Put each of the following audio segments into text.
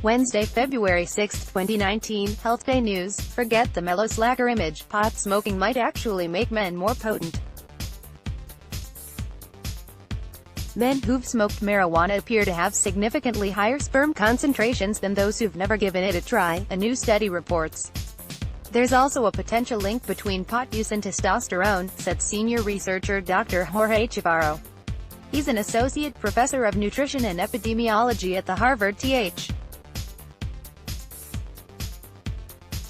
Wednesday, February 6, 2019, HealthDay News. Forget the mellow slacker image. Pot smoking might actually make men more potent. Men who've smoked marijuana appear to have significantly higher sperm concentrations than those who've never given it a try, a new study reports. There's also a potential link between pot use and testosterone, said senior researcher Dr. Jorge Chavarro. He's an associate professor of nutrition and epidemiology at the Harvard Th.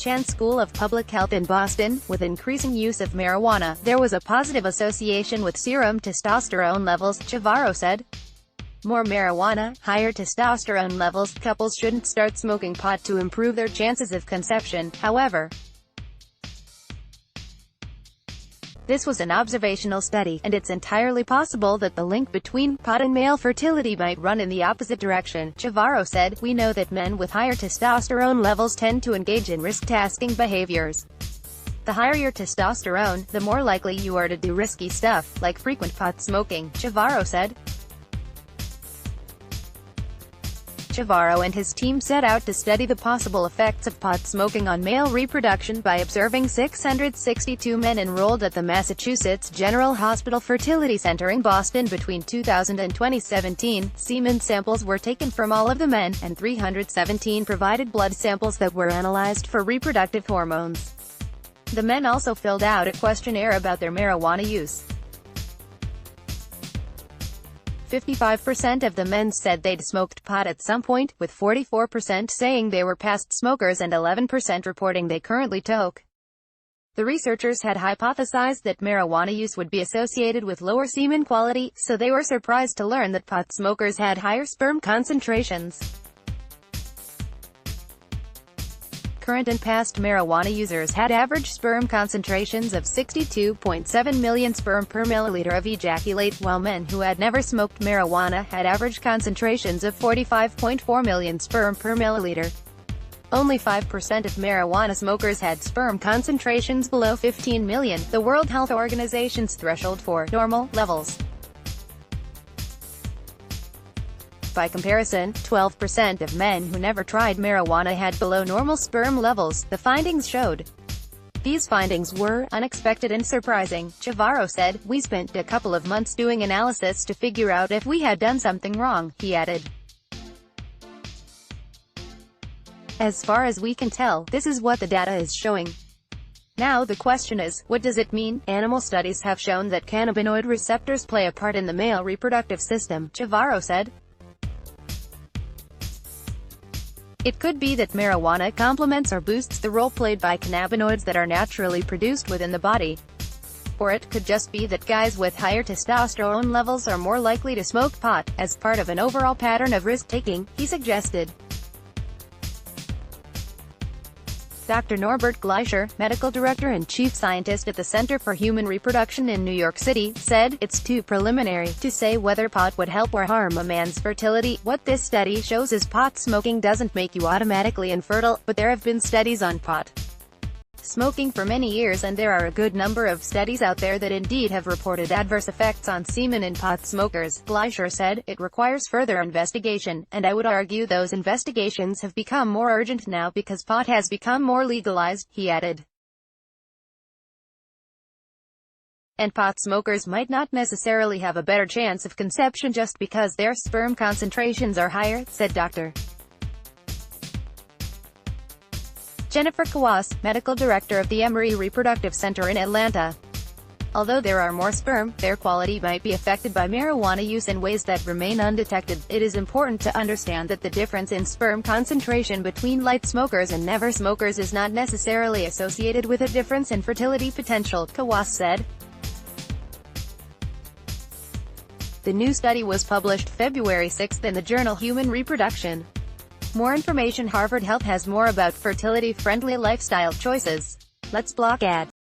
Chan School of Public Health in Boston. With increasing use of marijuana, there was a positive association with serum testosterone levels, Chavarro said. More marijuana, higher testosterone levels. Couples shouldn't start smoking pot to improve their chances of conception, however. This was an observational study, and it's entirely possible that the link between pot and male fertility might run in the opposite direction, Chavarro said. We know that men with higher testosterone levels tend to engage in risk-tasking behaviors. The higher your testosterone, the more likely you are to do risky stuff, like frequent pot smoking, Chavarro said. Chavarro and his team set out to study the possible effects of pot smoking on male reproduction by observing 662 men enrolled at the Massachusetts General Hospital Fertility Center in Boston between 2000 and 2017. Semen samples were taken from all of the men, and 317 provided blood samples that were analyzed for reproductive hormones. The men also filled out a questionnaire about their marijuana use. 55% of the men said they'd smoked pot at some point, with 44% saying they were past smokers and 11% reporting they currently toke. The researchers had hypothesized that marijuana use would be associated with lower semen quality, so they were surprised to learn that pot smokers had higher sperm concentrations. Current and past marijuana users had average sperm concentrations of 62.7 million sperm per milliliter of ejaculate, while men who had never smoked marijuana had average concentrations of 45.4 million sperm per milliliter. Only 5% of marijuana smokers had sperm concentrations below 15 million, the World Health Organization's threshold for normal levels. By comparison, 12% of men who never tried marijuana had below normal sperm levels, the findings showed. These findings were unexpected and surprising, Chavarro said. We spent a couple of months doing analysis to figure out if we had done something wrong, he added. As far as we can tell, this is what the data is showing. Now the question is, what does it mean? Animal studies have shown that cannabinoid receptors play a part in the male reproductive system, Chavarro said. It could be that marijuana complements or boosts the role played by cannabinoids that are naturally produced within the body. Or it could just be that guys with higher testosterone levels are more likely to smoke pot, as part of an overall pattern of risk-taking, he suggested. Dr. Norbert Gleicher, medical director and chief scientist at the Center for Human Reproduction in New York City, said, it's too preliminary to say whether pot would help or harm a man's fertility. What this study shows is pot smoking doesn't make you automatically infertile, but there have been studies on pot smoking for many years, and there are a good number of studies out there that indeed have reported adverse effects on semen in pot smokers. Gleicher said, it requires further investigation, and I would argue those investigations have become more urgent now because pot has become more legalized, he added. And pot smokers might not necessarily have a better chance of conception just because their sperm concentrations are higher, said Dr. Jennifer Kawas, medical director of the Emory Reproductive Center in Atlanta. Although there are more sperm, their quality might be affected by marijuana use in ways that remain undetected. It is important to understand that the difference in sperm concentration between light smokers and never smokers is not necessarily associated with a difference in fertility potential, Kawas said. The new study was published February 6 in the journal Human Reproduction. More information. Harvard Health has more about fertility-friendly lifestyle choices. Let's block ad.